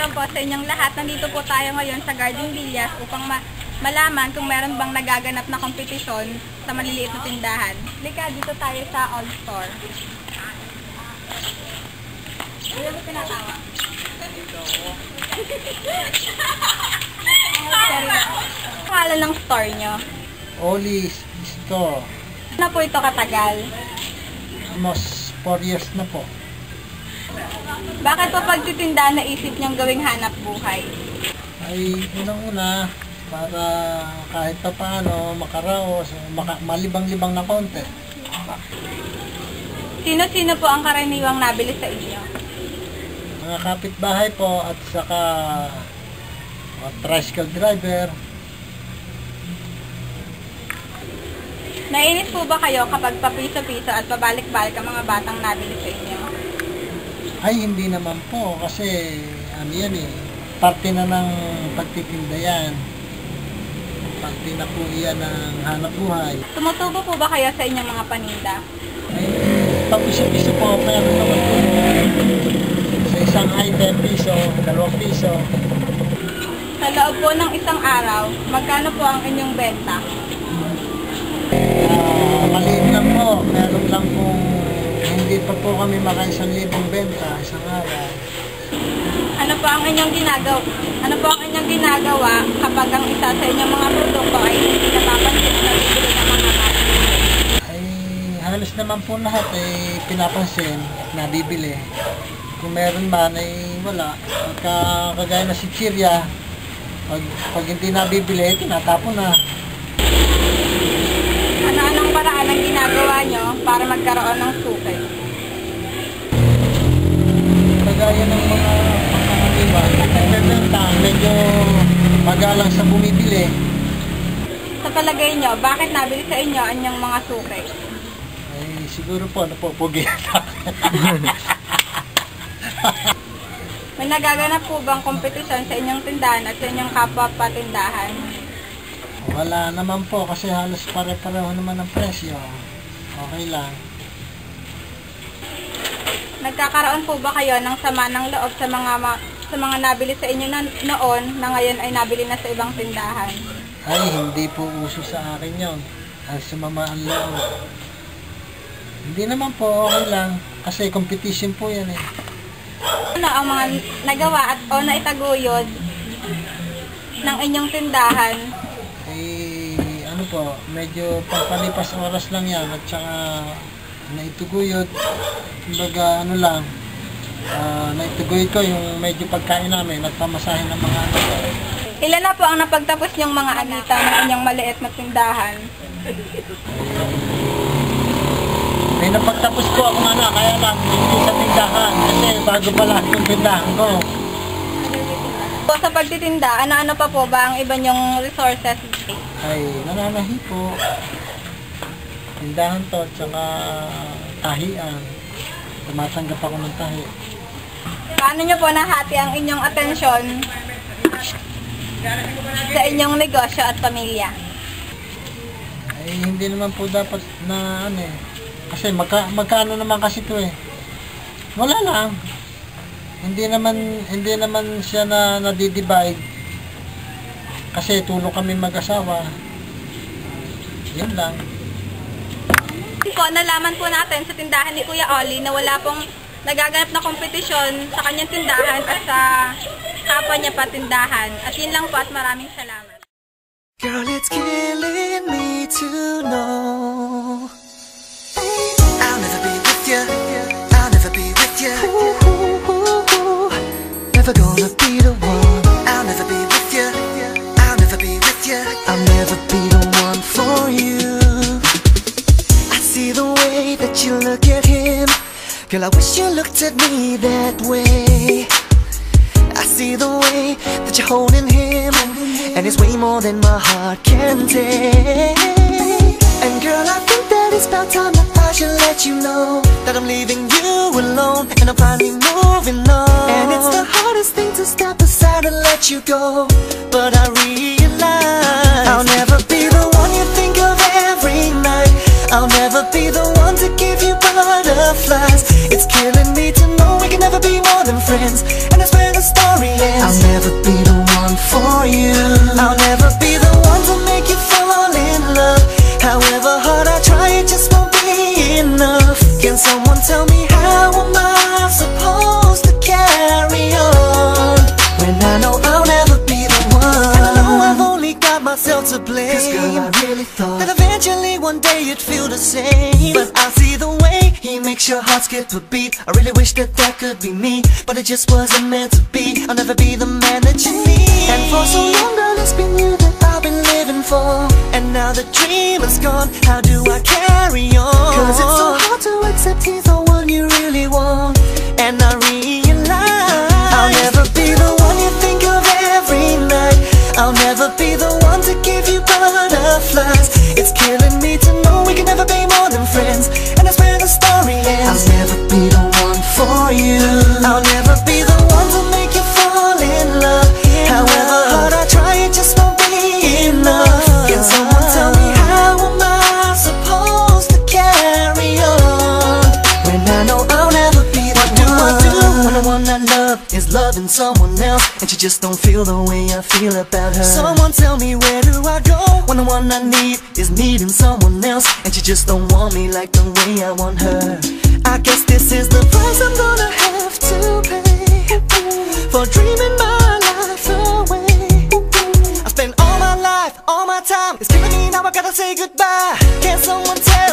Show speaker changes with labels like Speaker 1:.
Speaker 1: araw po sa inyong lahat. Nandito po tayo ngayon sa Garden Villas upang malaman kung meron bang nagaganap na kompetisyon sa maliliit na tindahan. Lika, dito tayo sa All Store. Ano mo tinatawa? Ang pangalan ng store nyo?
Speaker 2: Oli Store.
Speaker 1: Ano po ito katagal?
Speaker 2: Almost 4 years na po.
Speaker 1: Bakit po pagtitinda naisip niyong gawing hanap buhay?
Speaker 2: Ay, unang-una, para kahit pa paano makaraos, malibang-libang na konti.
Speaker 1: Sino-sino po ang karaniwang nabili sa inyo?
Speaker 2: Mga kapitbahay po at saka mga tricycle driver.
Speaker 1: Nainis po ba kayo kapag papiso-piso at pabalik-balik ang mga batang nabili sa inyo?
Speaker 2: Ay, hindi naman po kasi ano yan eh, parte na ng pagtitinda yan. Parte na po yan ng hanap buhay.
Speaker 1: Tumutubo po ba kayo sa inyong mga paninda?
Speaker 2: Ay, papiso-piso po, meron naman po. Sa isang item, piso, 2 piso.
Speaker 1: Sa loob po ng isang araw, magkano po ang inyong benta?
Speaker 2: Maliit lang po, meron lang pong hindi pa po kami maka 1,000 benta isang araw.
Speaker 1: Ano po ang inyong ginagawa kapag ang isa sa inyong mga produkto ay hindi napapansin na bibili ng mga bata?
Speaker 2: Ay, halos naman po lahat ay pinapansin at nabibili. Kung meron man ay wala. Pagka kagaya na si Chiria, pag hindi nabibili, tinatapon na.
Speaker 1: Ano-anong paraan ang ginagawa nyo para magkaroon ng suki?
Speaker 2: Kagaya ng mga pangkakaliwa, nagbebenta, medyo magalang sa bumibili.
Speaker 1: Sa palagay nyo, bakit nabili sa inyo ang inyong mga suki?
Speaker 2: Ay, siguro po, napupugi.
Speaker 1: May nagaganap po bang kompetisyon sa inyong tindahan at sa inyong kapwa patindahan?
Speaker 2: Wala naman po kasi halos pare-pareho naman ang presyo. Okay lang.
Speaker 1: Nagkakaroon po ba kayo ng sama ng loob sa mga nabili sa inyo noon na ngayon ay nabili na sa ibang tindahan?
Speaker 2: Ay, hindi po uso sa akin yun. Ay, sumama ang loob. Hindi naman po, okay lang. Kasi competition po yan eh.
Speaker 1: Ano ang mga nagawa at o naitaguyod ng inyong tindahan?
Speaker 2: Eh, ano po, medyo pagpalipas oras lang yan at saka naituguyod. Kumbaga, ano lang, naituguyod ko yung medyo pagkain namin at pamasahin ng mga anak.
Speaker 1: Ilan na po ang napagtapos niyong mga anita ng inyong maliit na tindahan?
Speaker 2: May napagtapos ko ako na, kaya lang hindi sa tindahan kasi bago pala yung tindahan ko.
Speaker 1: Po sa pagtitinda, ano-ano pa po ba ang iba niyong resources?
Speaker 2: Ay, nananahi po. Tindahan to, tsaka tahian. Tumatanggap ako ng tahi.
Speaker 1: Paano niyo po nahati ang inyong atensyon sa inyong negosyo at pamilya?
Speaker 2: Ay, hindi naman po dapat na ano eh. Kasi magkano naman kasi ito eh. Wala lang. Hindi naman siya na nadidivide. Kasi tulong kami mag-asawa. Yan lang.
Speaker 1: Po, nalaman po natin sa tindahan ni Kuya Oli na wala pong nagaganap na kompetisyon sa kanyang tindahan at sa kapwa niya patindahan. At yun lang po at maraming salamat.
Speaker 3: Girl, it's killing me to know I'll never be with you, I'll never be with you. Never gonna be the one. I'll never be with you, I'll never be with you. I'll never be the one for you. I see the way that you look at him. Girl, I wish you looked at me that way. I see the way that you're holding him, and it's way more than my heart can take. And girl, I think that it's about time that I should let you know that I'm leaving you alone, and I'm finally moving on. And it's the hardest thing to step aside and let you go, but I realize I'll never be the one you think of every night. I'll never be the one to give you butterflies. It's killing me to know we can never be more than friends, and that's where the story ends. to blame. 'Cause girl, I really thought that eventually one day you'd feel the same. But I see the way he makes your heart skip a beat. I really wish that that could be me, but it just wasn't meant to be. I'll never be the man that you need. And for so long, girl, it's been you that I've been living for. And now the dream is gone, how do I carry on? 'Cause it's so hard to accept he's the one you really want. And I realize I'll never be the one you think of every night. I'll never be the one to give you butterflies. It's killing me to know we can never be more than friends, and that's where the story ends. I'll never be the one for you. I'll never be the one to make you fall in love. However hard I try, it just won't be enough. Can someone tell me how am I supposed to carry on when I know I'll never be the one? What do I do when the one I love is loving someone else, and she just don't feel the way I feel about her? Someone tell me, where do I go when the one I need is needing someone else, and she just don't want me like the way I want her? I guess this is the price I'm gonna have to pay for dreaming my life away. I spent all my life, all my time, it's killing me now, I gotta say goodbye. Can someone tell